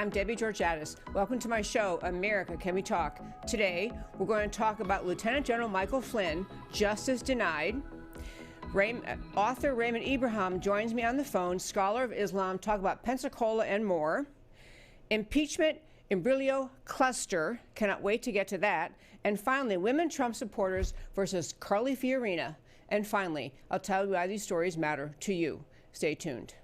I'm Debbie Georgatos. Welcome to my show, America, Can We Talk? Today, we're going to talk about Lieutenant General Michael Flynn, justice denied. Author Raymond Ibrahim joins me on the phone, scholar of Islam, talk about Pensacola and more. Impeachment, Imbroglio cluster, cannot wait to get to that. And finally, women Trump supporters versus Carly Fiorina. And finally, I'll tell you why these stories matter to you. Stay tuned.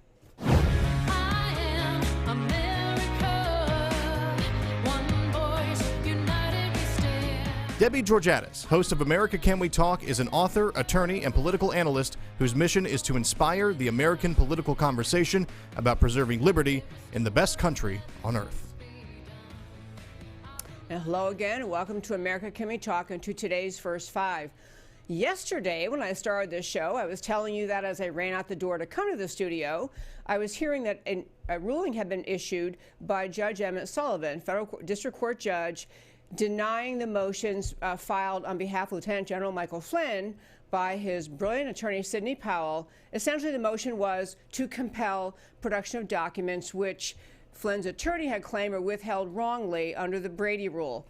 Debbie Georgatos, host of America Can We Talk, is an author, attorney, and political analyst whose mission is to inspire the American political conversation about preserving liberty in the best country on earth. And hello again, and welcome to America Can We Talk and to today's First Five. Yesterday, when I started this show, I was telling you that as I ran out the door to come to the studio, I was hearing that a ruling had been issued by Judge Emmett Sullivan, federal district court judge, denying the motions filed on behalf of Lieutenant General Michael Flynn by his brilliant attorney, Sidney Powell. Essentially, the motion was to compel production of documents which Flynn's attorney had claimed were withheld wrongly under the Brady rule.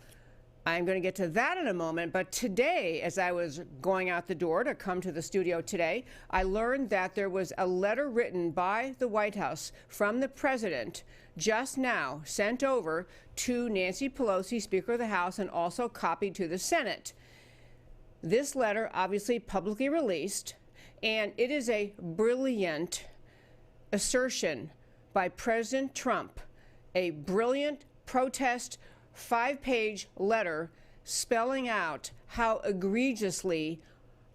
I'm going to get to that in a moment, but today, as I was going out the door to come to the studio today, I learned that there was a letter written by the White House from the president just now sent over to Nancy Pelosi, Speaker of the House, and also copied to the Senate. This letter, obviously publicly released, and it is a brilliant assertion by President Trump, a brilliant protest 5-page letter spelling out how egregiously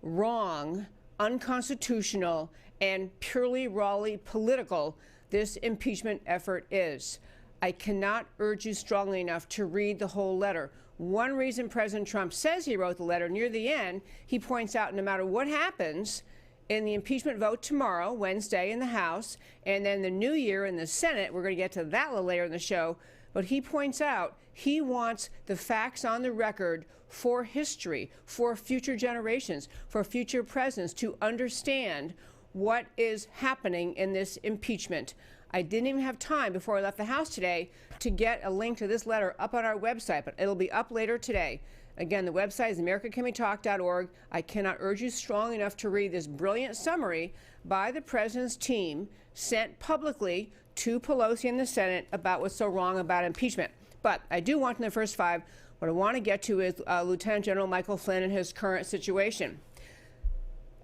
wrong, unconstitutional, and purely rawly political this impeachment effort is. I cannot urge you strongly enough to read the whole letter. One reason President Trump says he wrote the letter, near the end, he points out no matter what happens in the impeachment vote tomorrow, Wednesday, in the House, and then the new year in the Senate, we're going to get to that a little later in the show, but he points out he wants the facts on the record for history, for future generations, for future presidents to understand what is happening in this impeachment. I didn't even have time before I left the house today to get a link to this letter up on our website, but it'll be up later today. Again, the website is americacanwetalk.org. I cannot urge you strong enough to read this brilliant summary by the president's team sent publicly to Pelosi and the Senate about what's so wrong about impeachment. But I do want in the first five, what I want to get to is Lieutenant General Michael Flynn and his current situation.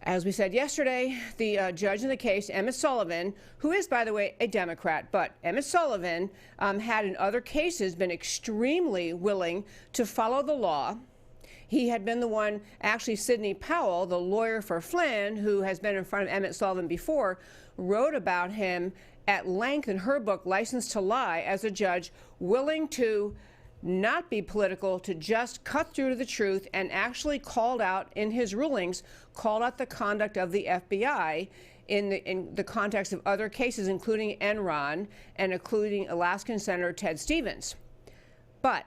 As we said yesterday, the judge in the case, Emmett Sullivan, who is, by the way, a Democrat, but Emmett Sullivan had in other cases been extremely willing to follow the law. He had been the one, actually Sidney Powell, the lawyer for Flynn, who has been in front of Emmett Sullivan before, wrote about him at length in her book, License to Lie, as a judge willing to not be political, to just cut through to the truth, and actually called out in his rulings, called out the conduct of the FBI in the context of other cases, including Enron and including Alaskan Senator Ted Stevens. But,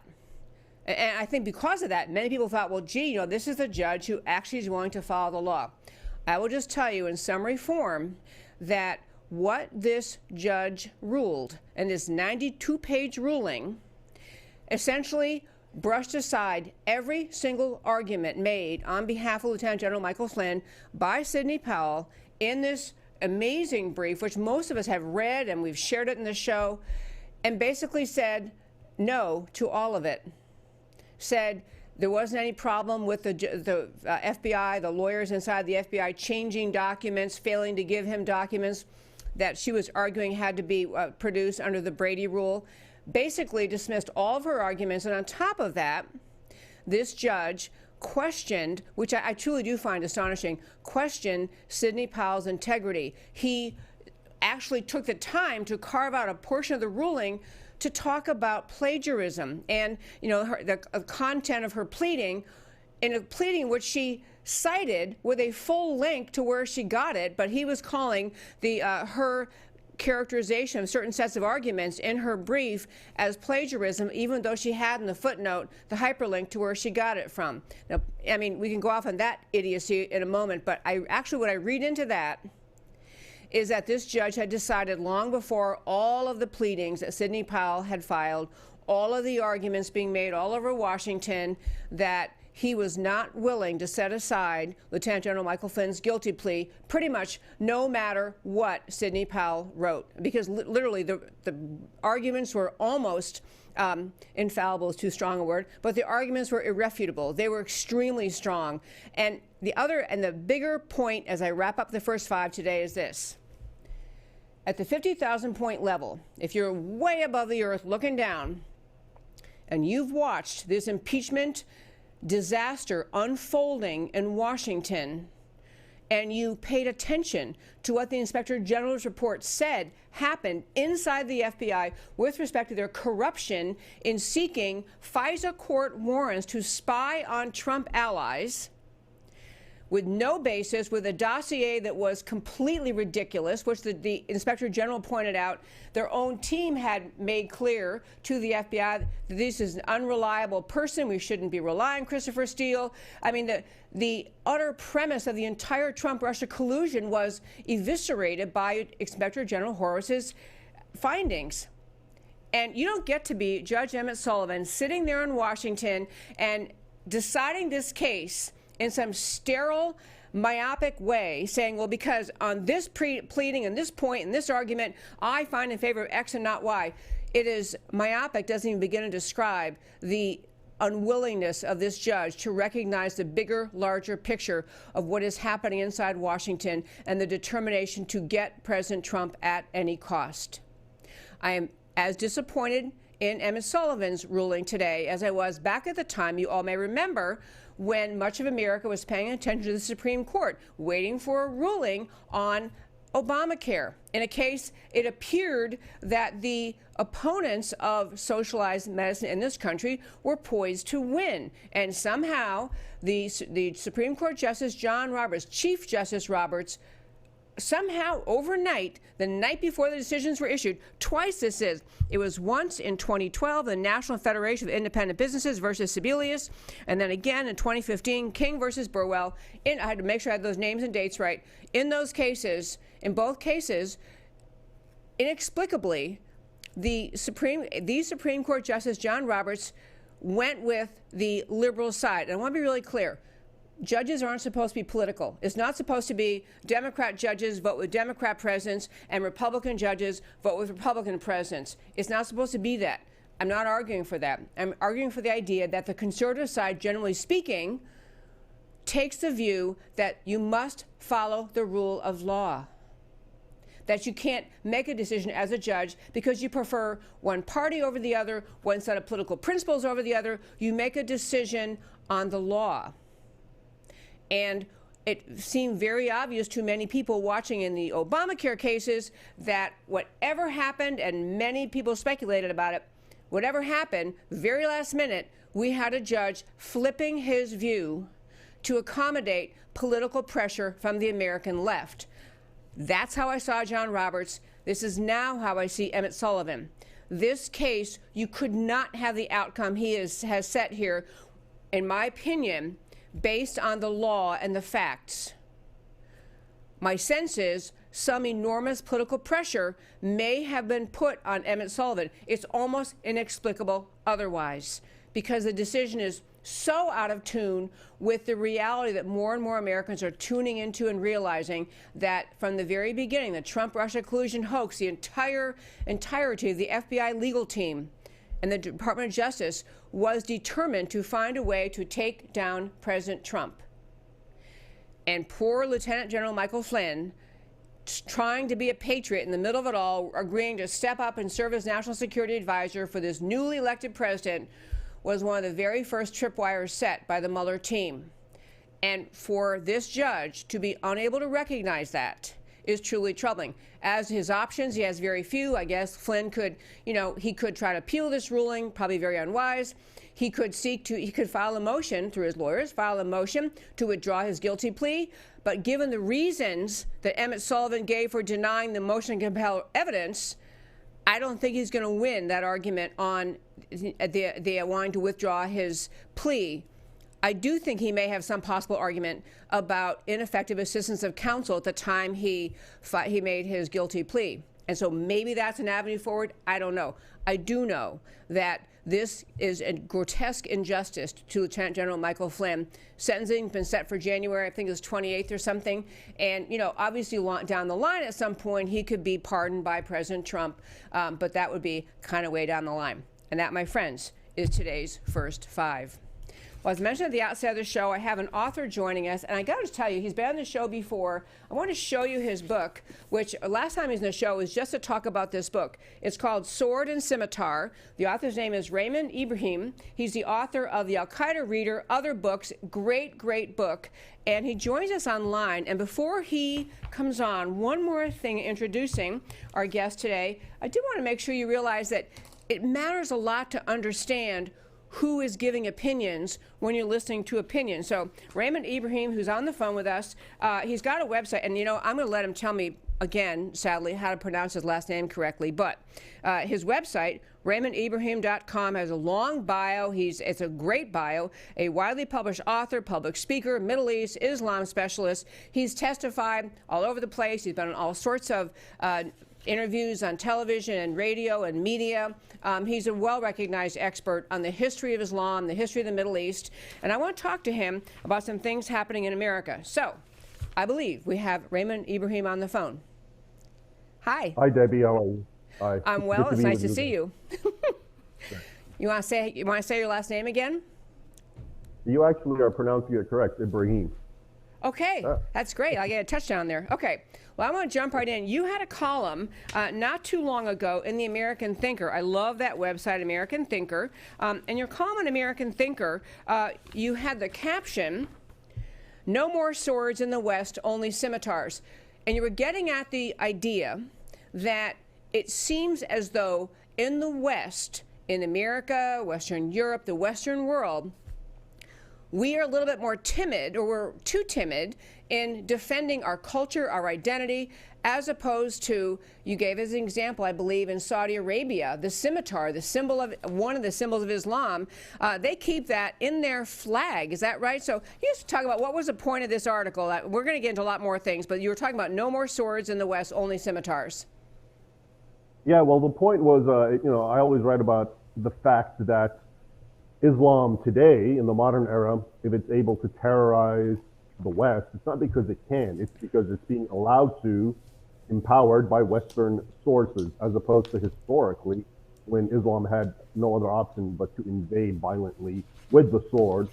and I think because of that, many people thought, well, gee, this is a judge who actually is willing to follow the law. I will just tell you in summary form that what this judge ruled in this 92-page ruling essentially brushed aside every single argument made on behalf of Lieutenant General Michael Flynn by Sidney Powell in this amazing brief, which most of us have read and we've shared it in the show, and basically said no to all of it. Said there wasn't any problem with the FBI, the lawyers inside the FBI changing documents, failing to give him documents that she was arguing had to be produced under the Brady rule. Basically dismissed all of her arguments, and on top of that, this judge questioned, which I truly do find astonishing, questioned Sidney Powell's integrity. He actually took the time to carve out a portion of the ruling to talk about plagiarism and, the content of her pleading, in a pleading which she cited with a full link to where she got it, but he was calling her characterization of certain sets of arguments in her brief as plagiarism, even though she had in the footnote the hyperlink to where she got it from. Now, we can go off on that idiocy in a moment, but what I read into that is that this judge had decided long before all of the pleadings that Sidney Powell had filed, all of the arguments being made all over Washington, that he was not willing to set aside Lieutenant General Michael Flynn's guilty plea pretty much no matter what Sidney Powell wrote. Because literally the arguments were almost infallible is too strong a word, but the arguments were irrefutable. They were extremely strong. And the bigger point as I wrap up the first 5 today is this. At the 50,000 point level, if you're way above the earth looking down and you've watched this impeachment disaster unfolding in Washington, and you paid attention to what the Inspector General's report said happened inside the FBI with respect to their corruption in seeking FISA court warrants to spy on Trump allies, with no basis, with a dossier that was completely ridiculous, which the Inspector General pointed out their own team had made clear to the FBI that this is an unreliable person. We shouldn't be relying on Christopher Steele. I mean, the utter premise of the entire Trump-Russia collusion was eviscerated by Inspector General Horowitz's findings. And you don't get to be Judge Emmett Sullivan sitting there in Washington and deciding this case in some sterile, myopic way, saying, well, because on this pleading and this point and this argument, I find in favor of X and not Y. It is myopic, doesn't even begin to describe the unwillingness of this judge to recognize the bigger, larger picture of what is happening inside Washington and the determination to get President Trump at any cost. I am as disappointed in Emmett Sullivan's ruling today as I was back at the time, you all may remember, when much of America was paying attention to the Supreme Court, waiting for a ruling on Obamacare. In a case, it appeared that the opponents of socialized medicine in this country were poised to win. And somehow, the Supreme Court Justice John Roberts, Chief Justice Roberts, somehow overnight, the night before the decisions were issued, twice this is. It was once in 2012, the National Federation of Independent Businesses versus Sebelius, and then again in 2015, King versus Burwell. I had to make sure I had those names and dates right. In those cases, in both cases, inexplicably, the Supreme Court Justice John Roberts went with the liberal side. And I want to be really clear. Judges aren't supposed to be political. It's not supposed to be Democrat judges vote with Democrat presidents and Republican judges vote with Republican presidents. It's not supposed to be that. I'm not arguing for that. I'm arguing for the idea that the conservative side, generally speaking, takes the view that you must follow the rule of law. That you can't make a decision as a judge because you prefer one party over the other, one set of political principles over the other. You make a decision on the law. And it seemed very obvious to many people watching in the Obamacare cases that whatever happened, and many people speculated about it, whatever happened, very last minute, we had a judge flipping his view to accommodate political pressure from the American left. That's how I saw John Roberts. This is now how I see Emmett Sullivan. This case, you could not have the outcome he has set here, in my opinion, based on the law and the facts. My sense is some enormous political pressure may have been put on Emmett Sullivan. It's almost inexplicable otherwise, because the decision is so out of tune with the reality that more and more Americans are tuning into and realizing that from the very beginning, the Trump-Russia collusion hoax, the entirety of the FBI legal team and the Department of Justice was determined to find a way to take down President Trump. And poor Lieutenant General Michael Flynn, trying to be a patriot in the middle of it all, agreeing to step up and serve as National Security Advisor for this newly elected president, was one of the very first tripwires set by the Mueller team. And for this judge to be unable to recognize that is truly troubling. As his options, he has very few. I guess Flynn could, he could try to appeal this ruling, probably very unwise. He could file a motion through his lawyers, file a motion to withdraw his guilty plea. But given the reasons that Emmett Sullivan gave for denying the motion to compel evidence, I don't think he's going to win that argument on the wanting to withdraw his plea. I do think he may have some possible argument about ineffective assistance of counsel at the time he made his guilty plea. And so maybe that's an avenue forward. I don't know. I do know that this is a grotesque injustice to Lieutenant General Michael Flynn. Sentencing been set for January, I think it was 28th or something. And, you know, obviously down the line at some point, he could be pardoned by President Trump. But that would be kind of way down the line. And that, my friends, is today's First Five. Well, as mentioned at the outset of the show, I have an author joining us, and I got to tell you, he's been on the show before. I want to show you his book, which last time he was in the show was just to talk about this book. It's called Sword and Scimitar. The author's name is Raymond Ibrahim. He's the author of The Al-Qaeda Reader, Other Books, great, great book. And he joins us online. And before he comes on, one more thing introducing our guest today. I do want to make sure you realize that it matters a lot to understand who is giving opinions when you're listening to opinions. So Raymond Ibrahim, who's on the phone with us, he's got a website, and you know, I'm going to let him tell me again, sadly, how to pronounce his last name correctly. But his website, RaymondIbrahim.com, has a long bio. It's a great bio. A widely published author, public speaker, Middle East, Islam specialist. He's testified all over the place. He's been on all sorts of interviews on television and radio and media. He's a well-recognized expert on the history of Islam, the history of the Middle East, and I want to talk to him about some things happening in America. So, I believe we have Raymond Ibrahim on the phone. Hi. Hi, Debbie. How are you? Hi. I'm well. It's nice to see you. You want to say your last name again? You actually are pronouncing it correct, Ibrahim. Okay, that's great. I get a touchdown there. Okay, well, I want to jump right in. You had a column not too long ago in the American Thinker. I love that website, American Thinker. And your column in American Thinker, you had the caption, "No more swords in the West, only scimitars." And you were getting at the idea that it seems as though in the West, in America, Western Europe, the Western world, we are a little bit more timid, or we're too timid in defending our culture, our identity, as opposed to, you gave as an example, I believe, in Saudi Arabia, the scimitar, the symbol of one of the symbols of Islam. They keep that in their flag. Is that right? So you used to talk about what was the point of this article. We're going to get into a lot more things, but you were talking about no more swords in the West, only scimitars. Yeah, well, the point was, you know, I always write about the fact that Islam today, in the modern era, if it's able to terrorize the West, it's not because it can, it's because it's being allowed to, empowered by Western sources, as opposed to historically, when Islam had no other option but to invade violently with the sword.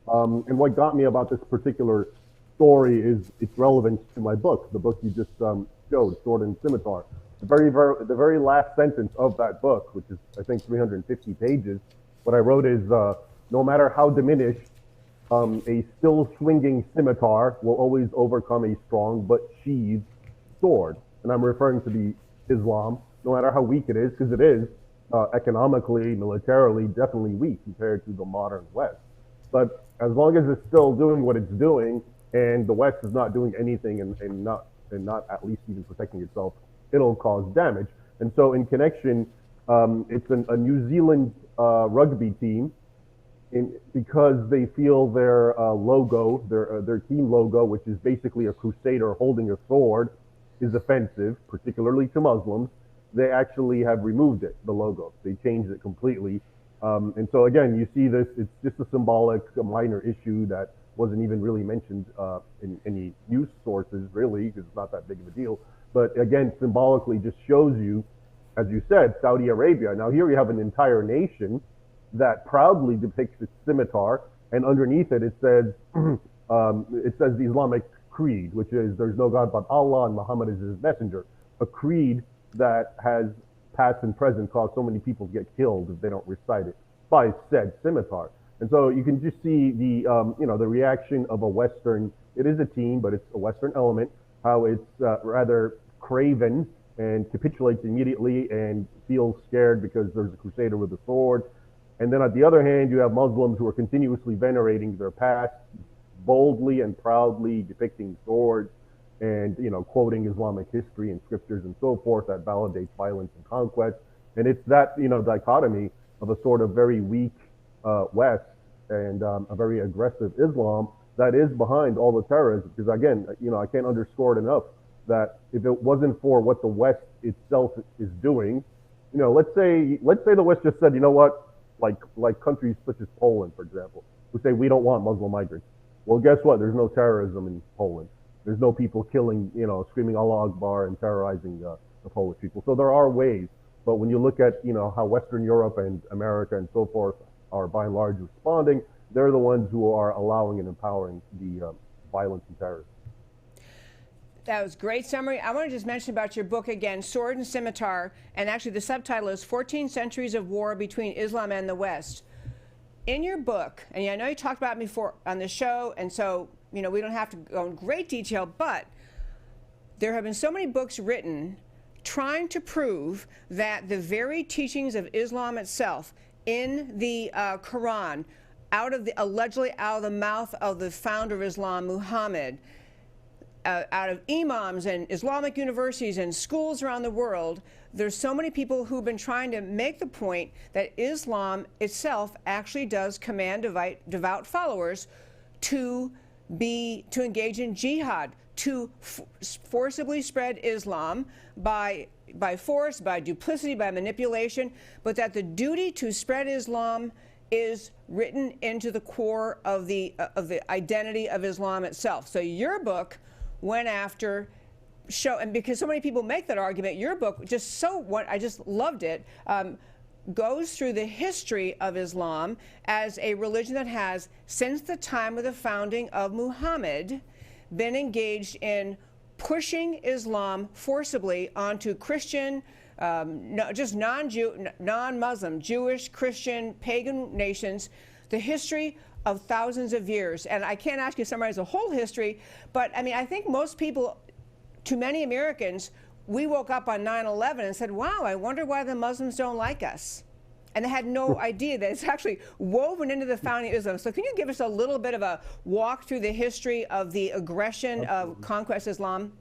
And what got me about this particular story is its relevance to my book, the book you just showed, Sword and Scimitar. The very last sentence of that book, which is, I think, 350 pages, what I wrote is, no matter how diminished, a still swinging scimitar will always overcome a strong but sheathed sword. And I'm referring to the Islam, no matter how weak it is, because it is economically, militarily, definitely weak compared to the modern West. But as long as it's still doing what it's doing, and the West is not doing anything and not at least even protecting itself, it'll cause damage. And so in connection, it's a New Zealand rugby team, because they feel their logo, their team logo, which is basically a crusader holding a sword, is offensive, particularly to Muslims. They actually have removed it, the logo. They changed it completely. And so again, you see this, it's just a minor issue that wasn't even really mentioned in any news sources, really, because it's not that big of a deal. But again, symbolically just shows you, as you said, Saudi Arabia. Now here you have an entire nation that proudly depicts its scimitar, and underneath it, it says the Islamic creed, which is there's no God but Allah and Muhammad is his messenger. A creed that has past and present caused so many people to get killed if they don't recite it by said scimitar. And so you can just see the the reaction of a Western. It is a team, but it's a Western element. How it's rather craven and capitulates immediately and feels scared because there's a crusader with a sword. And then on the other hand, you have Muslims who are continuously venerating their past, boldly and proudly depicting swords and, quoting Islamic history and scriptures and so forth that validates violence and conquest. And it's that, dichotomy of a sort of very weak West and a very aggressive Islam that is behind all the terrorism. Because again, I can't underscore it enough that if it wasn't for what the West itself is doing, let's say the West just said, you know what, like countries such as Poland, for example, who say we don't want Muslim migrants. Well, guess what? There's no terrorism in Poland. There's no people killing, screaming Allah Akbar and terrorizing the Polish people. So there are ways. But when you look at, how Western Europe and America and so forth are by and large responding, they're the ones who are allowing and empowering the violence and terrorism. That was a great summary. I want to just mention about your book again, Sword and Scimitar, and actually the subtitle is 14 Centuries of War Between Islam and the West. In your book, and I know you talked about it before on the show, and so, we don't have to go in great detail, but there have been so many books written trying to prove that the teachings of Islam itself in the Quran, allegedly out of the mouth of the founder of Islam, Muhammad, out of imams and Islamic universities and schools around the world, there's so many people who've been trying to make the point that Islam itself actually does command devout followers to engage in jihad, to forcibly spread Islam by force, by duplicity, by manipulation, but that the duty to spread Islam is written into the core of the identity of Islam itself. So your book went after and because so many people make that argument, your book I just loved it, goes through the history of Islam as a religion that has, since the time of the founding of Muhammad, been engaged in pushing Islam forcibly onto Christian, just non-Muslim, Jewish, Christian, pagan nations, the history of thousands of years. And I can't ask you to summarize the whole history, but I think most people, to many Americans, we woke up on 9/11 and said, wow, I wonder why the Muslims don't like us. And they had no idea that it's actually woven into the founding of Islam. So can you give us a little bit of a walk through the history of the aggression of conquest Islam?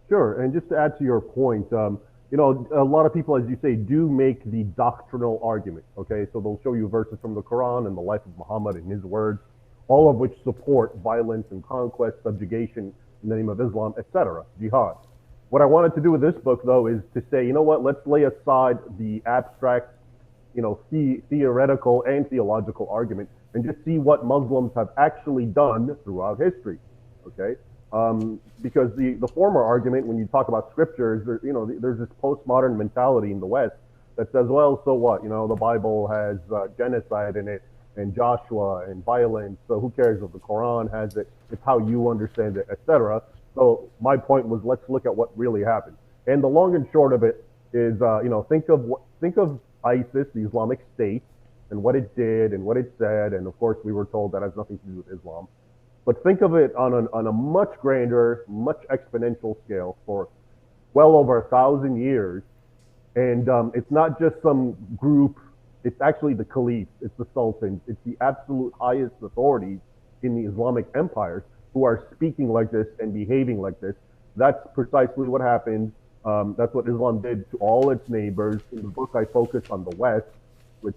Sure, and just to add to your point, a lot of people, as you say, do make the doctrinal argument, okay? So they'll show you verses from the Quran and the life of Muhammad and his words, all of which support violence and conquest, subjugation in the name of Islam, etc., jihad. What I wanted to do with this book, though, is to say, let's lay aside the abstract, theoretical and theological argument and just see what Muslims have actually done throughout history, okay? Because the former argument, when you talk about scriptures, there's this postmodern mentality in the West that says, well, so what? The Bible has genocide in it and Joshua and violence, so who cares if the Quran has it? It's how you understand it, etc. So my point was, let's look at what really happened. And the long and short of it is, think of ISIS, the Islamic State, and what it did and what it said. And of course, we were told that has nothing to do with Islam. But think of it on a much grander, much exponential scale for well over 1,000 years. And it's not just some group, it's actually the caliphs, it's the sultans, it's the absolute highest authorities in the Islamic empires who are speaking like this and behaving like this. That's precisely what happened. That's what Islam did to all its neighbors. In the book, I focus on the West, which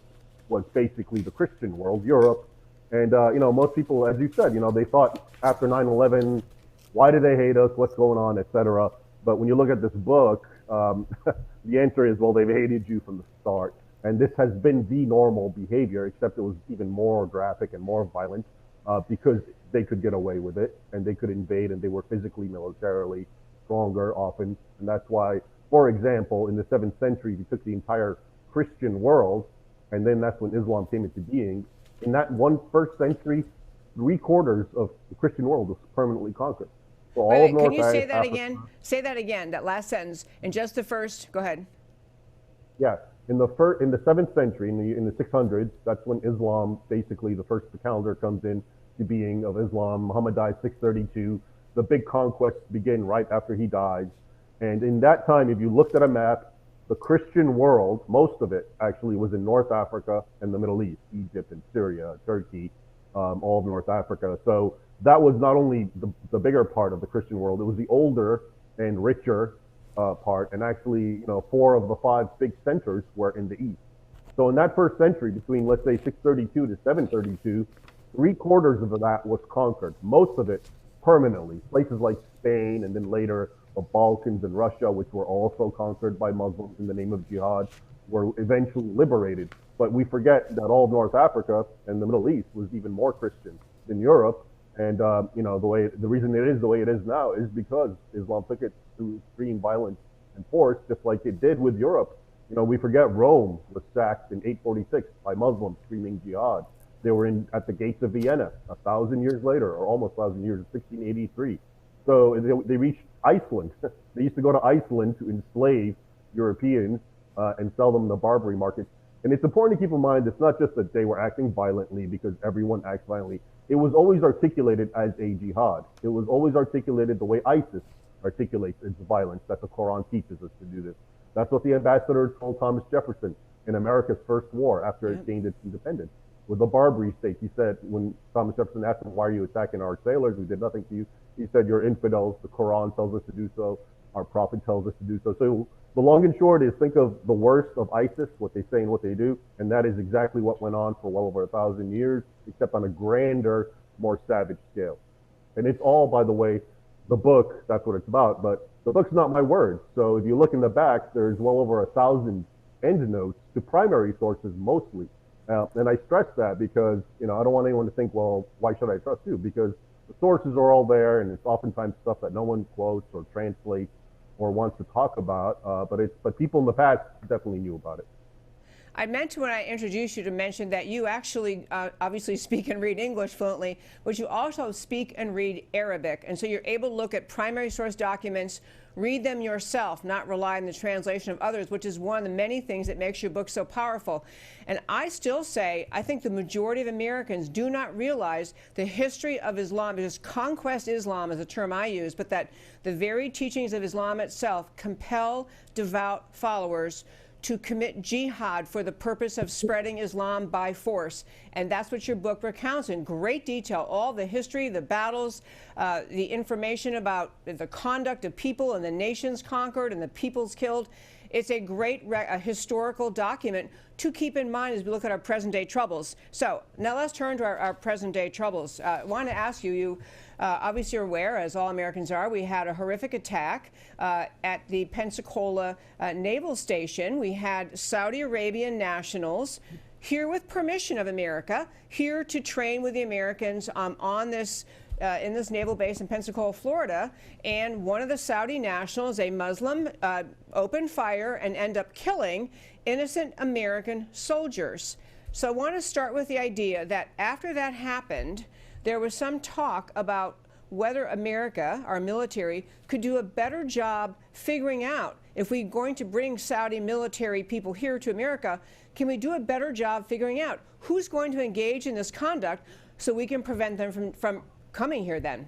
was basically the Christian world, Europe. And, most people, as you said, they thought after 9/11, why do they hate us? What's going on, etc. But when you look at this book, the answer is, well, they've hated you from the start. And this has been the normal behavior, except it was even more graphic and more violent because they could get away with it and they could invade and they were physically, militarily stronger often. And that's why, for example, in the 7th century, we took the entire Christian world, and then that's when Islam came into being. In that first century, 3/4 of the Christian world was permanently conquered. So all of North can you say that Africa, again? Say that again, that last sentence, in just the first, go ahead. Yeah, in the 7th century, in the 600s, that's when Islam, basically the calendar comes in to being of Islam. Muhammad died 632. The big conquests begin right after he dies. And in that time, if you looked at a map, the Christian world, most of it actually was in North Africa and the Middle East, Egypt and Syria, Turkey, all of North Africa. So that was not only the bigger part of the Christian world, it was the older and richer part. And actually, 4 of the 5 big centers were in the East. So in that first century, between let's say 632 to 732, 3/4 of that was conquered, most of it permanently. Places like Spain and then later the Balkans and Russia, which were also conquered by Muslims in the name of jihad, were eventually liberated. But we forget that all of North Africa and the Middle East was even more Christian than Europe. And the reason it is the way it is now is because Islam took it through extreme violence and force, just like it did with Europe. We forget Rome was sacked in 846 by Muslims screaming jihad. They were at the gates of Vienna 1,000 years later, or almost 1,000 years, in 1683. So they reached Iceland. They used to go to Iceland to enslave Europeans and sell them in the Barbary market. And it's important to keep in mind, it's not just that they were acting violently because everyone acts violently. It was always articulated as a jihad. It was always articulated the way ISIS articulates its violence, that the Quran teaches us to do this. That's what the ambassador told Thomas Jefferson in America's first war after it gained its independence. With the Barbary states, he said, when Thomas Jefferson asked him, why are you attacking our sailors? We did nothing to you. He said, you're infidels. The Quran tells us to do so. Our prophet tells us to do so. So the long and short is, think of the worst of ISIS, what they say and what they do. And that is exactly what went on for well over 1,000 years, except on a grander, more savage scale. And it's all, by the way, the book, that's what it's about. But the book's not my words. So if you look in the back, there's well over 1,000 endnotes to primary sources mostly. And I stress that because, I don't want anyone to think, well, why should I trust you? Because the sources are all there, and it's oftentimes stuff that no one quotes or translates or wants to talk about. But people in the past definitely knew about it. I meant to, when I introduced you, to mention that you actually obviously speak and read English fluently, but you also speak and read Arabic. And so you're able to look at primary source documents, read them yourself, not rely on the translation of others, which is one of the many things that makes your book so powerful. And I still say, I think the majority of Americans do not realize the history of Islam, because conquest Islam is a term I use, but that the very teachings of Islam itself compel devout followers to commit jihad for the purpose of spreading Islam by force. And that's what your book recounts in great detail, all the history, the battles, the information about the conduct of people and the nations conquered and the peoples killed. It's a great historical document to keep in mind as we look at our present day troubles. So now let's turn to our present day troubles. I want to ask you, obviously you're aware, as all Americans are, we had a horrific attack at the Pensacola naval station. We had Saudi Arabian nationals here with permission of America, here to train with the Americans on this in this naval base in Pensacola, Florida, and one of the Saudi nationals, a Muslim, opened fire and ended up killing innocent American soldiers. So I want to start with the idea that after that happened, there was some talk about whether America, our military, could do a better job figuring out, if we're going to bring Saudi military people here to America, can we do a better job figuring out who's going to engage in this conduct so we can prevent them from coming here then?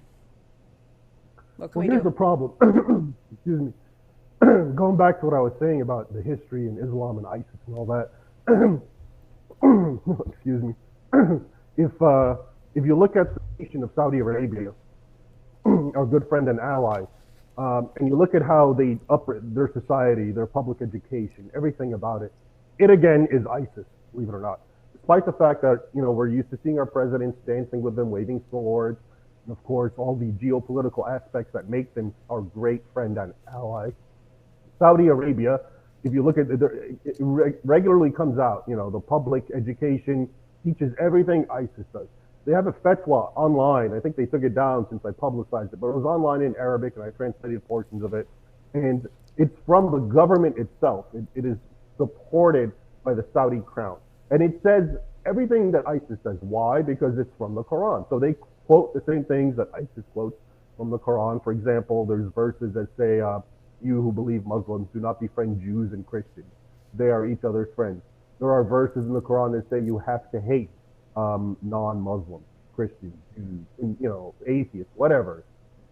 What can we do? Here's the problem. Excuse me. Going back to what I was saying about the history and Islam and ISIS and all that. Excuse me. If you look at the nation of Saudi Arabia, our good friend and ally, and you look at how they operate their society, their public education, everything about it, it again is ISIS, believe it or not. Despite the fact that, we're used to seeing our presidents dancing with them, waving swords, and of course, all the geopolitical aspects that make them our great friend and ally. Saudi Arabia, if you look at it regularly comes out, the public education teaches everything ISIS does. They have a fatwa online. I think they took it down since I publicized it, but it was online in Arabic and I translated portions of it. And it's from the government itself. It is supported by the Saudi crown. And it says everything that ISIS says. Why? Because it's from the Quran. So they quote the same things that ISIS quotes from the Quran. For example, there's verses that say, you who believe Muslims do not befriend Jews and Christians. They are each other's friends. There are verses in the Quran that say you have to hate non-Muslims, Christians, Jews, atheists, whatever.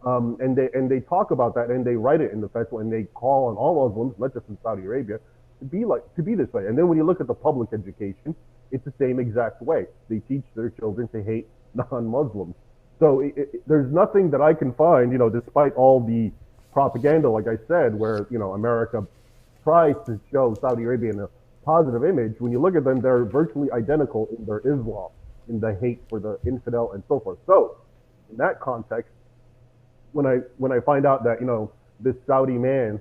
And they talk about that and they write it in the fatwa and they call on all Muslims, not just in Saudi Arabia, to be this way. And then when you look at the public education, it's the same exact way. They teach their children to hate non-Muslims. So there's nothing that I can find, despite all the propaganda, like I said, where America tries to show Saudi Arabia in a positive image. When you look at them, they're virtually identical in their Islam, in the hate for the infidel and so forth. So, in that context, when I find out that this Saudi man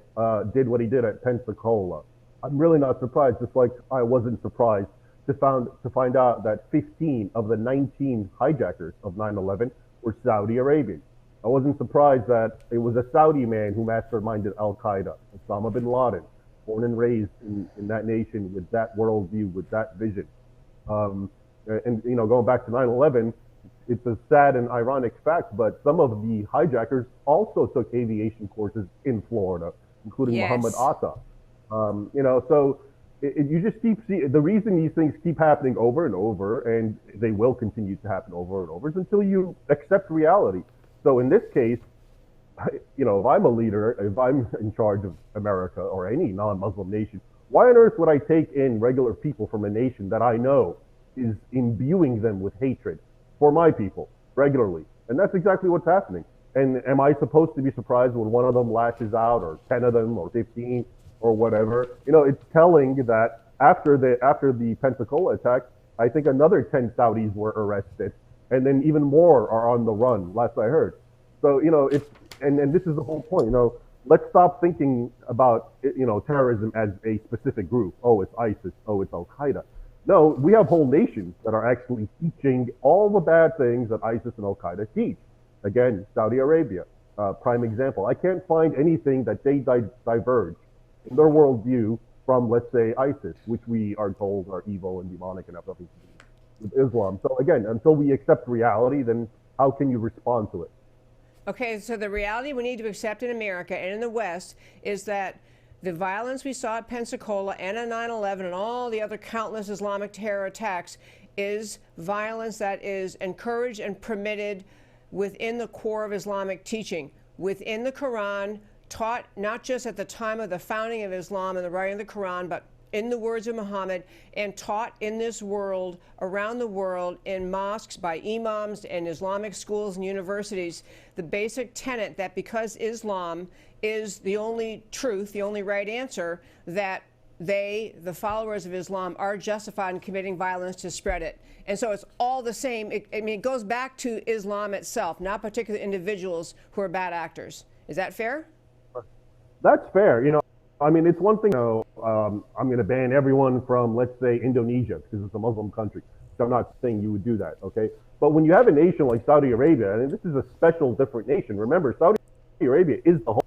did what he did at Pensacola, I'm really not surprised. Just like I wasn't surprised to find out that 15 of the 19 hijackers of 9/11 were Saudi Arabian. I wasn't surprised that it was a Saudi man who masterminded Al Qaeda, Osama bin Laden, born and raised in that nation with that worldview, with that vision. And going back to 9/11, it's a sad and ironic fact, but some of the hijackers also took aviation courses in Florida, including Muhammad Atta. So you just keep seeing the reason these things keep happening over and over, and they will continue to happen over and over, is until you accept reality. So in this case, if I'm a leader, if I'm in charge of America or any non-Muslim nation, why on earth would I take in regular people from a nation that I know is imbuing them with hatred for my people regularly? And that's exactly what's happening. And am I supposed to be surprised when one of them lashes out, or 10 of them, or 15, or whatever? It's telling that after the Pensacola attack, I think another 10 Saudis were arrested, and then even more are on the run, last I heard. So, and this is the whole point, let's stop thinking about, terrorism as a specific group. Oh, it's ISIS. Oh, it's Al Qaeda. No, we have whole nations that are actually teaching all the bad things that ISIS and Al Qaeda teach. Again, Saudi Arabia, prime example. I can't find anything that they diverge in their worldview from, let's say, ISIS, which we are told are evil and demonic and have nothing to do with Islam. So again, until we accept reality, then how can you respond to it? Okay, so the reality we need to accept in America and in the West is that the violence we saw at Pensacola and at 9/11 and all the other countless Islamic terror attacks is violence that is encouraged and permitted within the core of Islamic teaching, within the Quran, taught not just at the time of the founding of Islam and the writing of the Quran, but in the words of Muhammad, and taught in this world, around the world, in mosques, by imams and Islamic schools and universities, the basic tenet that because Islam is the only truth, the only right answer, that they, the followers of Islam, are justified in committing violence to spread it. And so it's all the same. It goes back to Islam itself, not particular individuals who are bad actors. Is that fair? That's fair. It's one thing, I'm going to ban everyone from, let's say, Indonesia, because it's a Muslim country. So I'm not saying you would do that, okay? But when you have a nation like Saudi Arabia, and this is a special, different nation, remember, Saudi Arabia is the whole,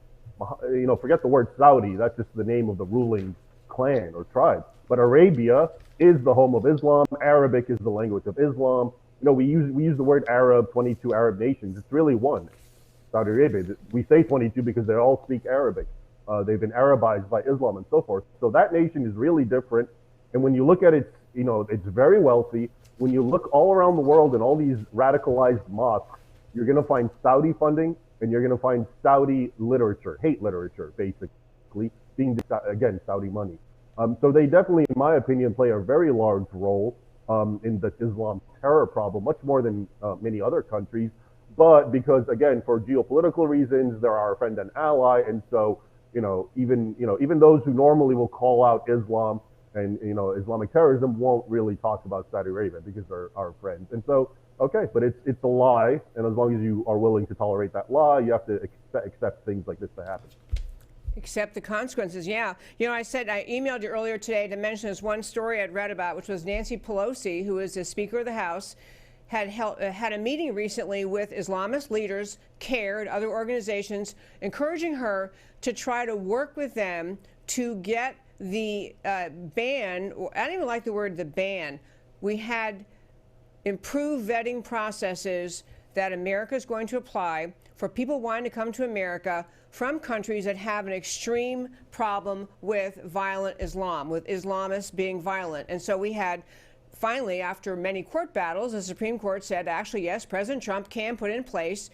forget the word Saudi, that's just the name of the ruling clan or tribe. But Arabia is the home of Islam. Arabic is the language of Islam. We use the word Arab, 22 Arab nations. It's really one, Saudi Arabia. We say 22 because they all speak Arabic. They've been Arabized by Islam and so forth. So that nation is really different. And when you look at it, it's very wealthy. When you look all around the world in all these radicalized mosques, you're going to find Saudi funding, and you're going to find Saudi literature, hate literature, basically, being, again, Saudi money. So they definitely, in my opinion, play a very large role in the Islam terror problem, much more than many other countries. But because, again, for geopolitical reasons, they're our friend and ally, and so even those who normally will call out Islam and Islamic terrorism won't really talk about Saudi Arabia because they're our friends. And so, okay, but it's a lie, and as long as you are willing to tolerate that lie, you have to accept things like this to happen. Accept the consequences, yeah. I emailed you earlier today to mention this one story I'd read about, which was Nancy Pelosi, who is the Speaker of the House, had a meeting recently with Islamist leaders, CARE, and other organizations, encouraging her to try to work with them to get the ban, or I don't even like the word the ban. We had improved vetting processes that America is going to apply for people wanting to come to America from countries that have an extreme problem with violent Islam, with Islamists being violent. And so we had, finally, after many court battles, the Supreme Court said, actually, yes, President Trump can put in place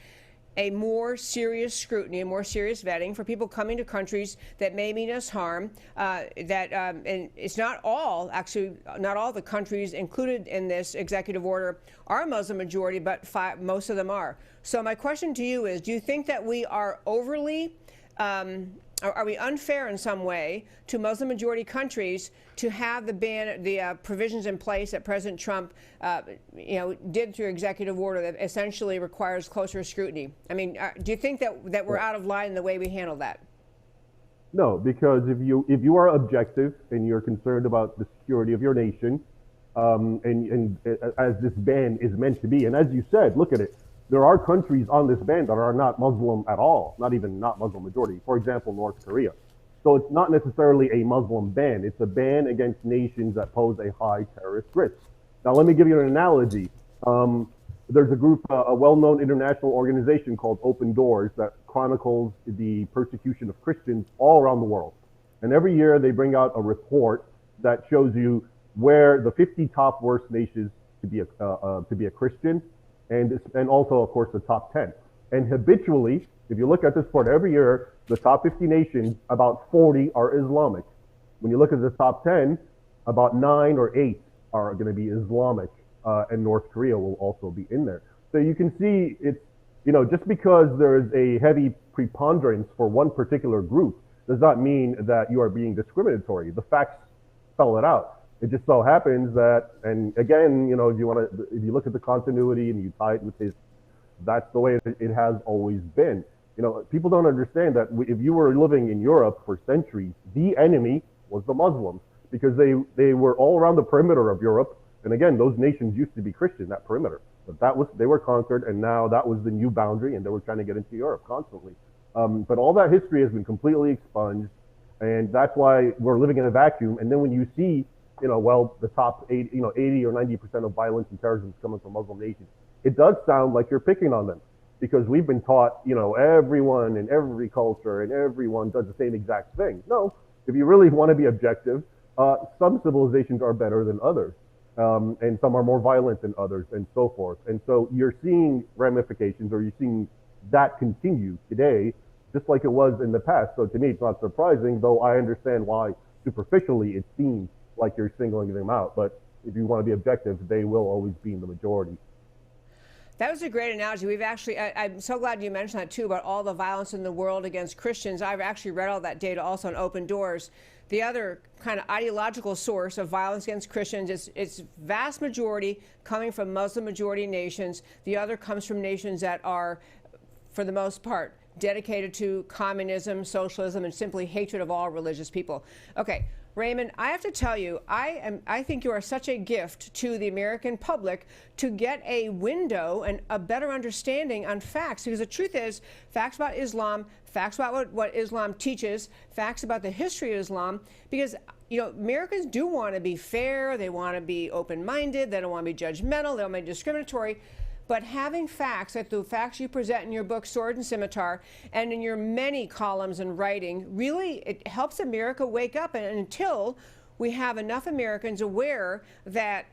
a more serious scrutiny, a more serious vetting for people coming to countries that may mean us harm. And it's not all, actually, not all the countries included in this executive order are Muslim majority, but most of them are. So my question to you is, do you think that we are overly are we unfair in some way to Muslim majority countries to have the provisions in place that President Trump, did through executive order that essentially requires closer scrutiny? I mean, do you think that we're out of line in the way we handle that? No, because if you are objective and you're concerned about the security of your nation, and as this ban is meant to be, and as you said, look at it. There are countries on this ban that are not Muslim at all, not Muslim majority. For example, North Korea. So it's not necessarily a Muslim ban. It's a ban against nations that pose a high terrorist risk. Now, let me give you an analogy. There's a group, a well-known international organization called Open Doors that chronicles the persecution of Christians all around the world. And every year they bring out a report that shows you where the 50 top worst nations to be a Christian, and also, of course, the top 10. And habitually, if you look at this report every year, the top 50 nations, about 40 are Islamic. When you look at the top 10, about 9 or 8 are going to be Islamic, and North Korea will also be in there. So you can see it's, just because there is a heavy preponderance for one particular group does not mean that you are being discriminatory. The facts spell it out. It just so happens that, and again, if you look at the continuity and you tie it with his, that's the way it has always been. People don't understand that if you were living in Europe for centuries, the enemy was the Muslims, because they were all around the perimeter of Europe. And again, those nations used to be Christian, that perimeter, but they were conquered, and now that was the new boundary, and they were trying to get into Europe constantly. But all that history has been completely expunged, and that's why we're living in a vacuum. And then when you see the top 80 or 90% of violence and terrorism is coming from Muslim nations, it does sound like you're picking on them, because we've been taught, everyone in every culture and everyone does the same exact thing. No, if you really want to be objective, some civilizations are better than others, and some are more violent than others, and so forth. And so you're seeing ramifications, or you're seeing that continue today, just like it was in the past. So to me, it's not surprising, though I understand why superficially it seems like you're singling them out. But if you want to be objective, they will always be in the majority. That was a great analogy. We've actually, I'm so glad you mentioned that too, about all the violence in the world against Christians. I've actually read all that data also on Open Doors. The other kind of ideological source of violence against Christians is its vast majority coming from Muslim majority nations. The other comes from nations that are, for the most part, dedicated to communism, socialism, and simply hatred of all religious people. Okay. Raymond, I have to tell you, I think you are such a gift to the American public to get a window and a better understanding on facts, because the truth is, facts about Islam, facts about what Islam teaches, facts about the history of Islam, because Americans do want to be fair, they want to be open-minded, they don't want to be judgmental, they don't want to be discriminatory. But having facts, like the facts you present in your book, Sword and Scimitar, and in your many columns and writing, really, it helps America wake up. And until we have enough Americans aware that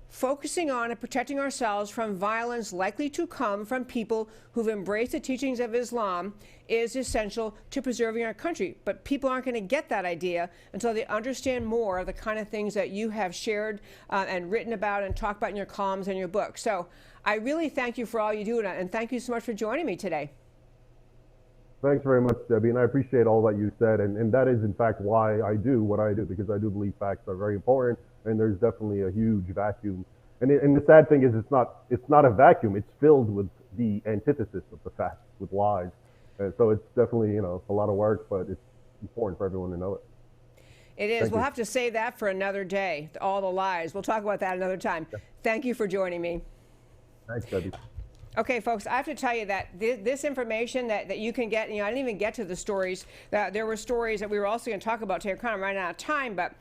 focusing on and protecting ourselves from violence likely to come from people who've embraced the teachings of Islam is essential to preserving our country. But people aren't going to get that idea until they understand more of the kind of things that you have shared and written about and talked about in your columns and your book. So I really thank you for all you do, and thank you so much for joining me today. Thanks very much, Debbie, and I appreciate all that you said, and that is in fact why I do what I do, because I do believe facts are very important, and there's definitely a huge vacuum. And the sad thing is, it's not a vacuum, it's filled with the antithesis of the facts, with lies. And so it's definitely, a lot of work, but it's important for everyone to know it. It is. We'll have to save that for another day, all the lies. We'll talk about that another time. Yeah. Thank you for joining me. Thanks, Debbie. Okay, folks, I have to tell you that this information that you can get, I didn't even get to the stories. There were stories that we were also going to talk about today. We're kind of running out of time, but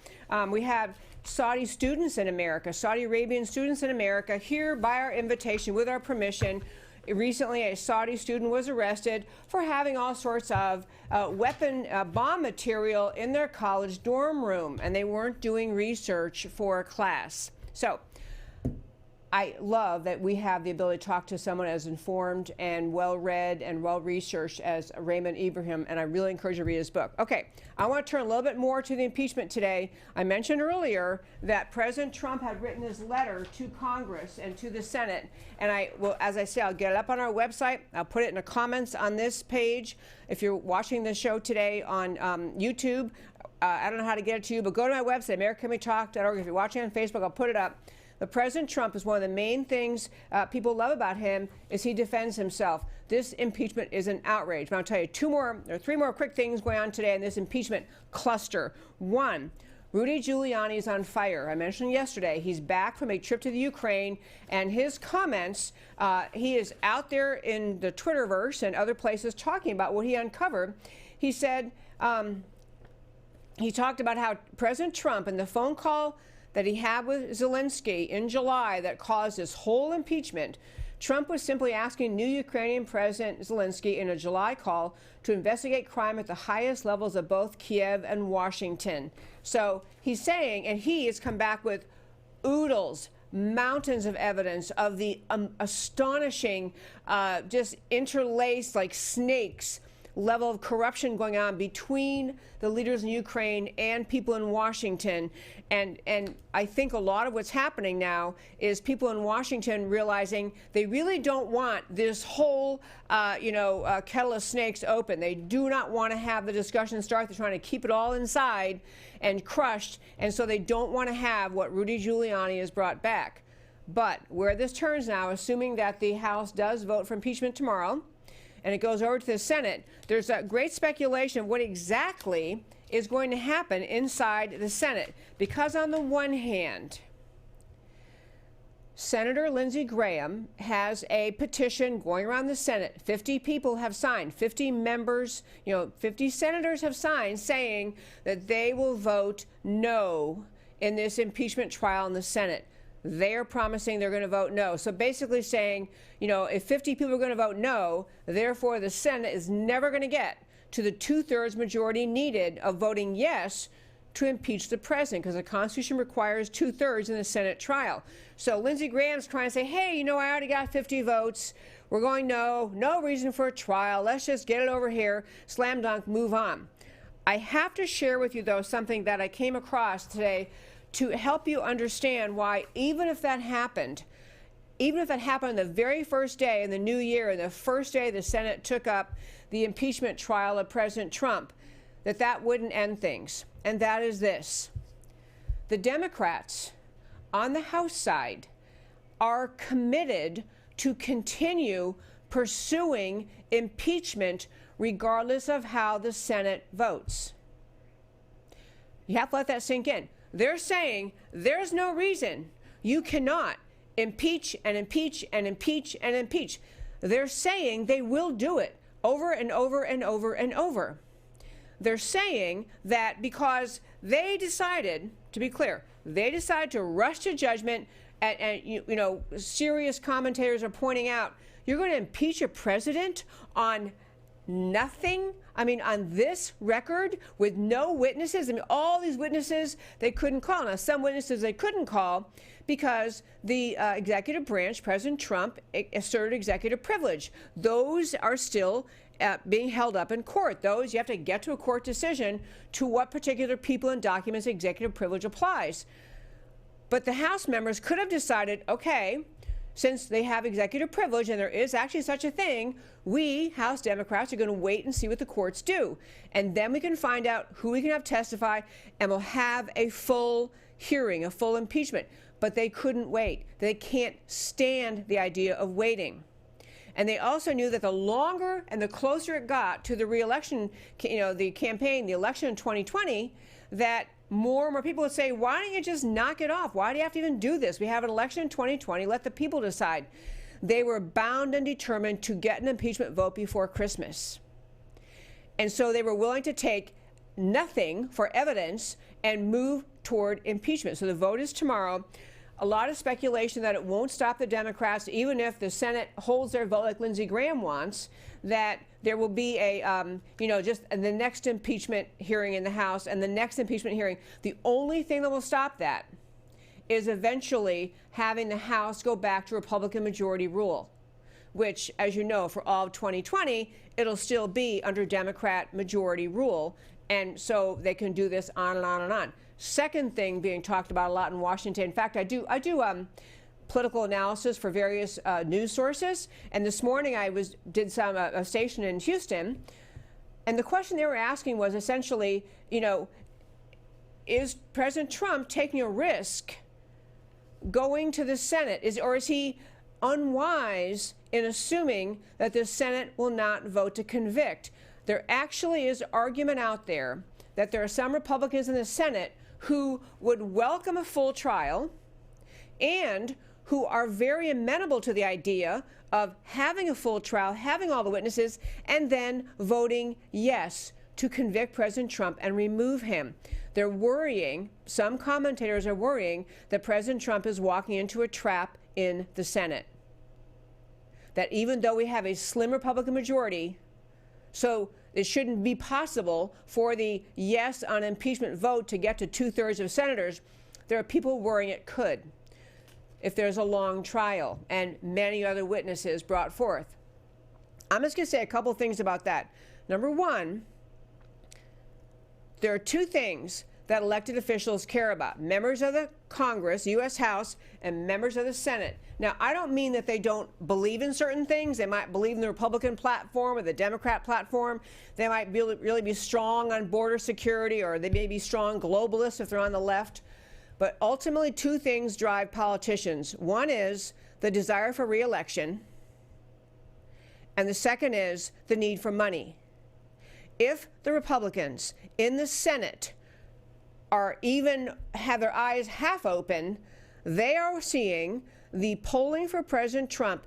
we have Saudi students in America, Saudi Arabian students in America, here by our invitation, with our permission. Recently, a Saudi student was arrested for having all sorts of bomb material in their college dorm room, and they weren't doing research for a class. So I love that we have the ability to talk to someone as informed and well-read and well-researched as Raymond Ibrahim, and I really encourage you to read his book. Okay, I want to turn a little bit more to the impeachment today. I mentioned earlier that President Trump had written this letter to Congress and to the Senate, and I will, as I say, I'll get it up on our website. I'll put it in the comments on this page. If you're watching the show today on YouTube, I don't know how to get it to you, but go to my website, AmericaCanWeTalk.org. If you're watching on Facebook, I'll put it up. But President Trump is one of the main things people love about him is he defends himself. This impeachment is an outrage. But I'll tell you three more quick things going on today in this impeachment cluster. One, Rudy Giuliani is on fire. I mentioned yesterday he's back from a trip to the Ukraine, and his comments, he is out there in the Twitterverse and other places talking about what he uncovered. He said, he talked about how President Trump and the phone call that he had with Zelensky in July that caused this whole impeachment. Trump was simply asking new Ukrainian President Zelensky in a July call to investigate crime at the highest levels of both Kiev and Washington. So he's saying, and he has come back with oodles, mountains of evidence of the astonishing, just interlaced like snakes level of corruption going on between the leaders in Ukraine and people in Washington. And I think a lot of what's happening now is people in Washington realizing they really don't want this whole, kettle of snakes open. They do not want to have the discussion start. They're trying to keep it all inside and crushed. And so they don't want to have what Rudy Giuliani has brought back. But where this turns now, assuming that the House does vote for impeachment tomorrow, and it goes over to the Senate, there's a great speculation of what exactly is going to happen inside the Senate. Because on the one hand, Senator Lindsey Graham has a petition going around the Senate. 50 people have signed, 50 members, 50 senators have signed saying that they will vote no in this impeachment trial in the Senate. They are promising they're going to vote no. So basically saying, if 50 people are going to vote no, therefore the Senate is never going to get to the 2/3 majority needed of voting yes to impeach the president, because the Constitution requires 2/3 in the Senate trial. So Lindsey Graham's trying to say, hey, I already got 50 votes. We're going no reason for a trial. Let's just get it over here. Slam dunk, move on. I have to share with you, though, something that I came across today to help you understand why, even if that happened the very first day in the new year, and the first day the Senate took up the impeachment trial of President Trump, that wouldn't end things. And that is this. The Democrats on the House side are committed to continue pursuing impeachment regardless of how the Senate votes. You have to let that sink in. They're saying there's no reason you cannot impeach and impeach and impeach and impeach. They're saying they will do it over and over and over and over. They're saying that because they decided, to be clear, they decided to rush to judgment, and serious commentators are pointing out, you're going to impeach a president on nothing? On this record with no witnesses? All these witnesses they couldn't call. Now, some witnesses they couldn't call because the executive branch, President Trump, asserted executive privilege. Those are still being held up in court. Those, you have to get to a court decision to what particular people and documents executive privilege applies. But the House members could have decided, okay, since they have executive privilege, and there is actually such a thing, we, House Democrats, are going to wait and see what the courts do. And then we can find out who we can have testify, and we'll have a full hearing, a full impeachment. But they couldn't wait. They can't stand the idea of waiting. And they also knew that the longer and the closer it got to the re-election, the campaign, the election in 2020, that more and more people would say, why don't you just knock it off? Why do you have to even do this? We have an election in 2020. Let the people decide. They were bound and determined to get an impeachment vote before Christmas. And so they were willing to take nothing for evidence and move toward impeachment. So the vote is tomorrow. A lot of speculation that it won't stop the Democrats, even if the Senate holds their vote like Lindsey Graham wants, that there will be a, just the next impeachment hearing in the House and the next impeachment hearing. The only thing that will stop that is eventually having the House go back to Republican majority rule, which, as you know, for all of 2020, it'll still be under Democrat majority rule. And so they can do this on and on and on. Second thing being talked about a lot in Washington. In fact, I do political analysis for various news sources. And this morning I did a station in Houston. And the question they were asking was essentially, is President Trump taking a risk going to the Senate? Or is he unwise in assuming that the Senate will not vote to convict? There actually is argument out there that there are some Republicans in the Senate who would welcome a full trial and who are very amenable to the idea of having a full trial, having all the witnesses, and then voting yes to convict President Trump and remove him. They're worrying, some commentators are worrying, that President Trump is walking into a trap in the Senate. That even though we have a slim Republican majority, so it shouldn't be possible for the yes on impeachment vote to get to 2/3 of senators, there are people worrying it could if there's a long trial and many other witnesses brought forth. I'm just going to say a couple things about that. Number one, there are two things that elected officials care about: members of the Congress, U.S. House, and members of the Senate. Now, I don't mean that they don't believe in certain things. They might believe in the Republican platform or the Democrat platform. They might really be strong on border security, or they may be strong globalists if they're on the left. But ultimately, two things drive politicians. One is the desire for re-election, and the second is the need for money. If the Republicans in the Senate have their eyes half open, they are seeing the polling for President Trump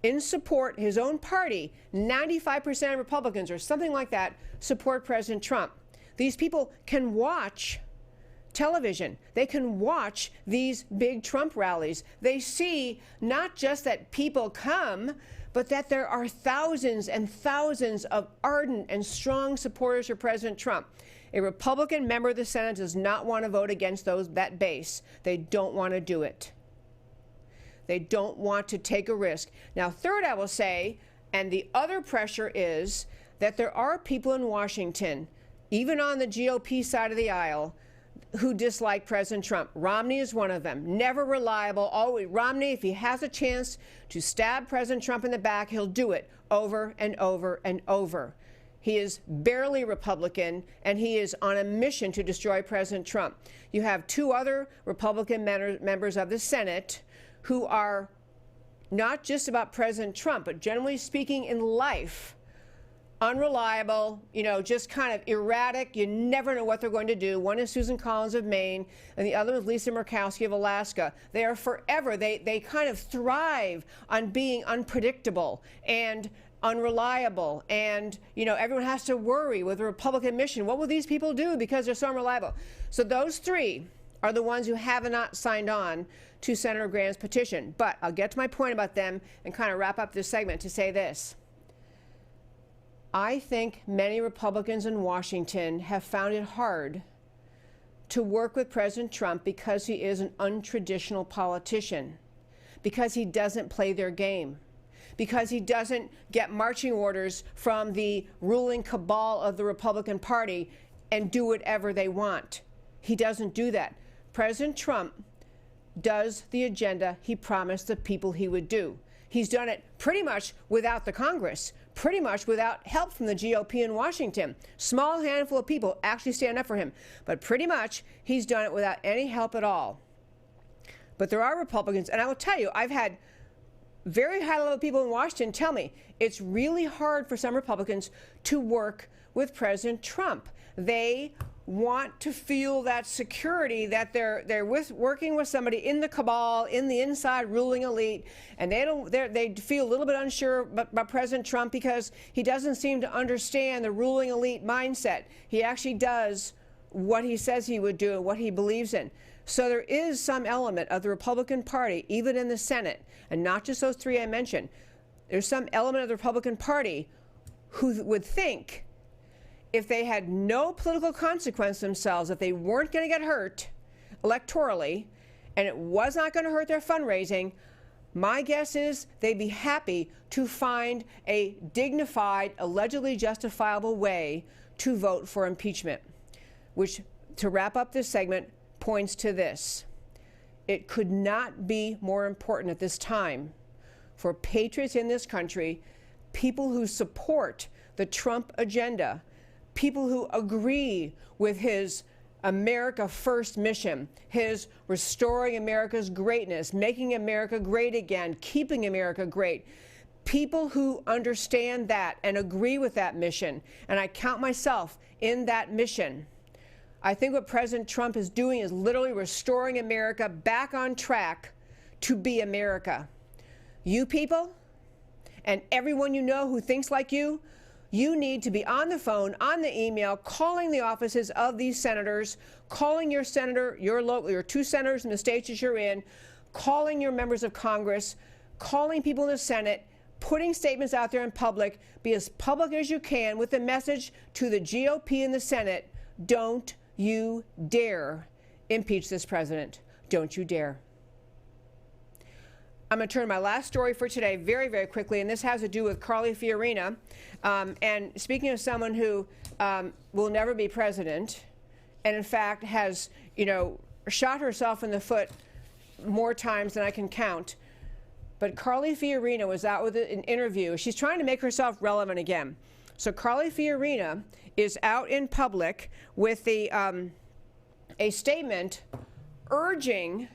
in support, his own party, 95% of Republicans or something like that support President Trump. These people can watch television. They can watch these big Trump rallies. They see not just that people come, but that there are thousands and thousands of ardent and strong supporters for President Trump. A Republican member of the Senate does not want to vote against that base. They don't want to do it. They don't want to take a risk. Now, third, I will say, and the other pressure is that there are people in Washington, even on the GOP side of the aisle, who dislike President Trump. Romney is one of them. Never reliable. Always Romney, if he has a chance to stab President Trump in the back, he'll do it over and over and over. He is barely Republican, and he is on a mission to destroy President Trump. You have two other Republican members of the Senate who are not just about President Trump, but generally speaking in life, unreliable, just kind of erratic. You never know what they're going to do. One is Susan Collins of Maine, and the other is Lisa Murkowski of Alaska. They are forever. They kind of thrive on being unpredictable and unreliable, and everyone has to worry with the Republican mission. What will these people do because they're so unreliable? So those three are the ones who have not signed on to Senator Graham's petition. But I'll get to my point about them and kind of wrap up this segment to say this. I think many Republicans in Washington have found it hard to work with President Trump because he is an untraditional politician, because he doesn't play their game, because he doesn't get marching orders from the ruling cabal of the Republican Party and do whatever they want. He doesn't do that. President Trump does the agenda he promised the people he would do. He's done it pretty much without the Congress, pretty much without help from the GOP in Washington. Small handful of people actually stand up for him, but pretty much he's done it without any help at all. But there are Republicans, and I will tell you, I've had very high-level people in Washington tell me it's really hard for some Republicans to work with President Trump. They want to feel that security that they're working with somebody in the cabal, in the inside ruling elite, and they feel a little bit unsure about President Trump because he doesn't seem to understand the ruling elite mindset. He actually does what he says he would do and what he believes in. So there is some element of the Republican Party, even in the Senate, and not just those three I mentioned. There's some element of the Republican Party who would think if they had no political consequence themselves, if they weren't going to get hurt electorally, and it was not going to hurt their fundraising, my guess is they'd be happy to find a dignified, allegedly justifiable way to vote for impeachment, which, to wrap up this segment, points to this. It could not be more important at this time for patriots in this country, people who support the Trump agenda, people who agree with his America First mission, his restoring America's greatness, making America great again, keeping America great. People who understand that and agree with that mission, and I count myself in that mission. I think what President Trump is doing is literally restoring America back on track to be America. You people, and everyone you know who thinks like you need to be on the phone, on the email, calling the offices of these senators, calling your senator, your 2 senators in the states that you're in, calling your members of Congress, calling people in the Senate, putting statements out there in public. Be as public as you can with the message to the GOP in the Senate: don't you dare impeach this president. Don't you dare. I'm going to turn to my last story for today very, very quickly, and this has to do with Carly Fiorina. And speaking of someone who will never be president, and in fact has, shot herself in the foot more times than I can count. But Carly Fiorina was out with an interview. She's trying to make herself relevant again. So Carly Fiorina is out in public with a statement urging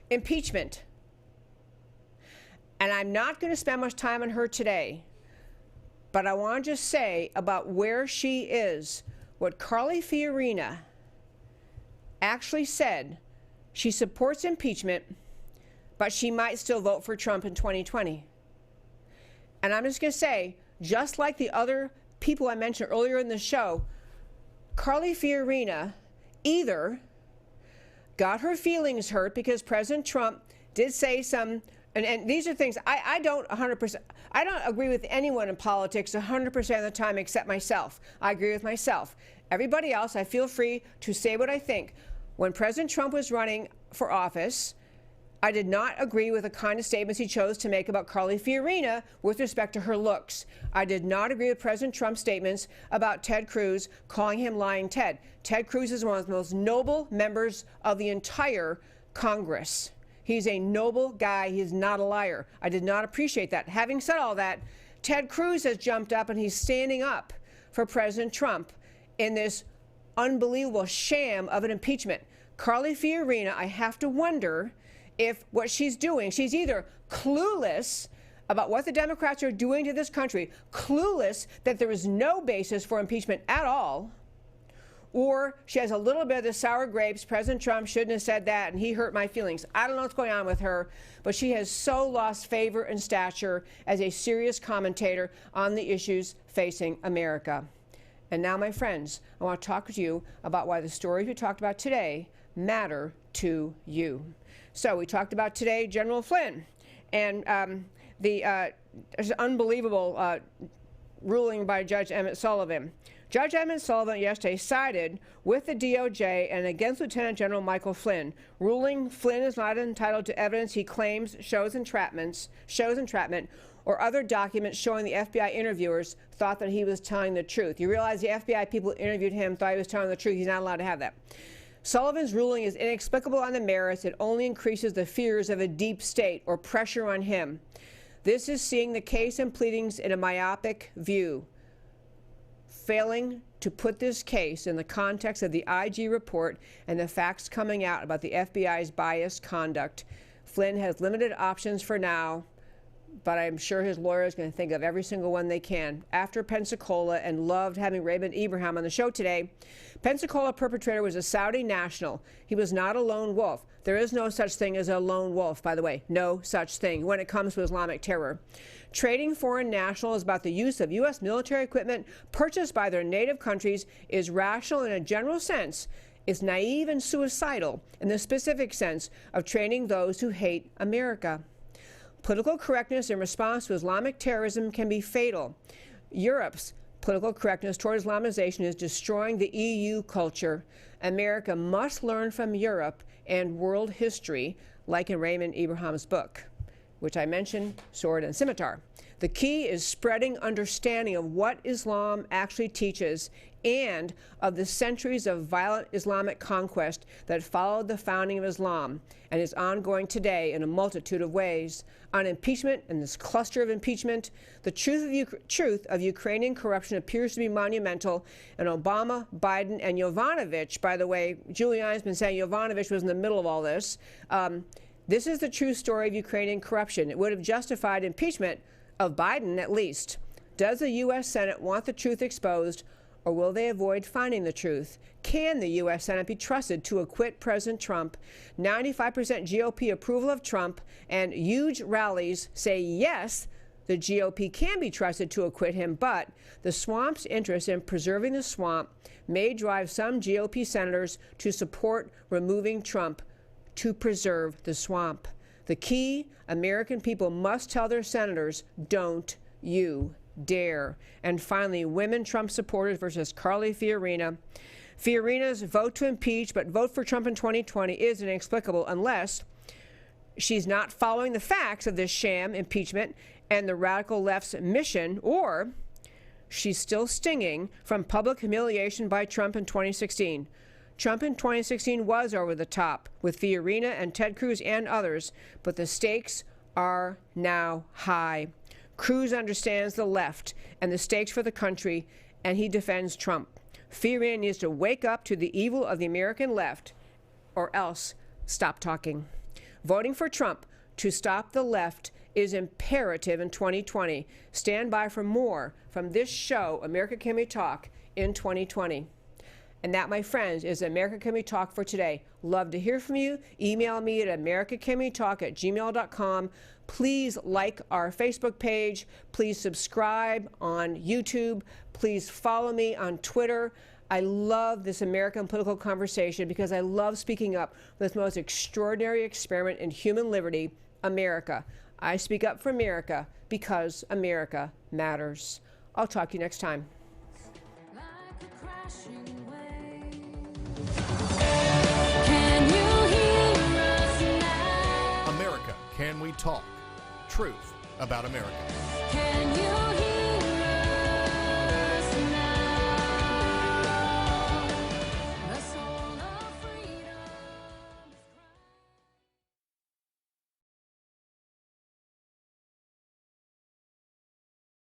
impeachment. And I'm not going to spend much time on her today, but I want to just say about where she is, what Carly Fiorina actually said. She supports impeachment, but she might still vote for Trump in 2020. And I'm just going to say, just like the other people I mentioned earlier in the show, Carly Fiorina either got her feelings hurt because President Trump did say some, and these are things I don't 100%, I don't agree with anyone in politics 100% of the time except myself. I agree with myself. Everybody else, I feel free to say what I think. When President Trump was running for office, I did not agree with the kind of statements he chose to make about Carly Fiorina with respect to her looks. I did not agree with President Trump's statements about Ted Cruz, calling him Lying Ted. Ted Cruz is one of the most noble members of the entire Congress. He's a noble guy. He's not a liar. I did not appreciate that. Having said all that, Ted Cruz has jumped up and he's standing up for President Trump in this unbelievable sham of an impeachment. Carly Fiorina, I have to wonder if what she's doing, she's either clueless about what the Democrats are doing to this country, clueless that there is no basis for impeachment at all, or she has a little bit of the sour grapes. President Trump shouldn't have said that, and he hurt my feelings. I don't know what's going on with her, but she has so lost favor and stature as a serious commentator on the issues facing America. And now, my friends, I want to talk to you about why the stories we talked about today matter to you. So we talked about today General Flynn and there's an unbelievable ruling by Judge Emmett Sullivan. Judge Emmett Sullivan yesterday sided with the DOJ and against Lieutenant General Michael Flynn, ruling Flynn is not entitled to evidence he claims shows entrapment, or other documents showing the FBI interviewers thought that he was telling the truth. You realize the FBI people who interviewed him thought he was telling the truth. He's not allowed to have that. Sullivan's ruling is inexplicable on the merits. It only increases the fears of a deep state or pressure on him. This is seeing the case and pleadings in a myopic view, failing to put this case in the context of the IG report and the facts coming out about the FBI's biased conduct. Flynn has limited options for now, but I'm sure his lawyer is going to think of every single one they can. After Pensacola, and loved having Raymond Ibrahim on the show today, Pensacola perpetrator was a Saudi national. He was not a lone wolf. There is no such thing as a lone wolf, by the way. No such thing when it comes to Islamic terror. Trading foreign nationals about the use of U.S. military equipment purchased by their native countries is rational in a general sense. It's naive and suicidal in the specific sense of training those who hate America. Political correctness in response to Islamic terrorism can be fatal. Europe's political correctness toward Islamization is destroying the EU culture. America must learn from Europe and world history, like in Raymond Ibrahim's book, which I mentioned, Sword and Scimitar. The key is spreading understanding of what Islam actually teaches and of the centuries of violent Islamic conquest that followed the founding of Islam and is ongoing today in a multitude of ways. On impeachment and this cluster of impeachment, the truth of Ukrainian corruption appears to be monumental, and Obama, Biden, and Yovanovitch, by the way, Giuliani's been saying Yovanovitch was in the middle of all this. This is the true story of Ukrainian corruption. It would have justified impeachment of Biden, at least. Does the U.S. Senate want the truth exposed, or will they avoid finding the truth? Can the U.S. Senate be trusted to acquit President Trump? 95% GOP approval of Trump, and huge rallies say yes, the GOP can be trusted to acquit him, but the swamp's interest in preserving the swamp may drive some GOP senators to support removing Trump to preserve the swamp. The key, American people must tell their senators, don't you dare. And finally, women Trump supporters versus Carly Fiorina. Fiorina's vote to impeach but vote for Trump in 2020 is inexplicable unless she's not following the facts of this sham impeachment and the radical left's mission, or she's still stinging from public humiliation by Trump in 2016. Trump in 2016 was over the top with Fiorina and Ted Cruz and others, but the stakes are now high. Cruz understands the left and the stakes for the country, and he defends Trump. Fiorina needs to wake up to the evil of the American left, or else stop talking. Voting for Trump to stop the left is imperative in 2020. Stand by for more from this show, America Can We Talk, in 2020. And that, my friends, is America Can We Talk for today. Love to hear from you. Email me at americacanwetalk@gmail.com. Please like our Facebook page. Please subscribe on YouTube. Please follow me on Twitter. I love this American political conversation because I love speaking up for this most extraordinary experiment in human liberty, America. I speak up for America because America matters. I'll talk to you next time. America, Can We Talk? Truth about America. Can you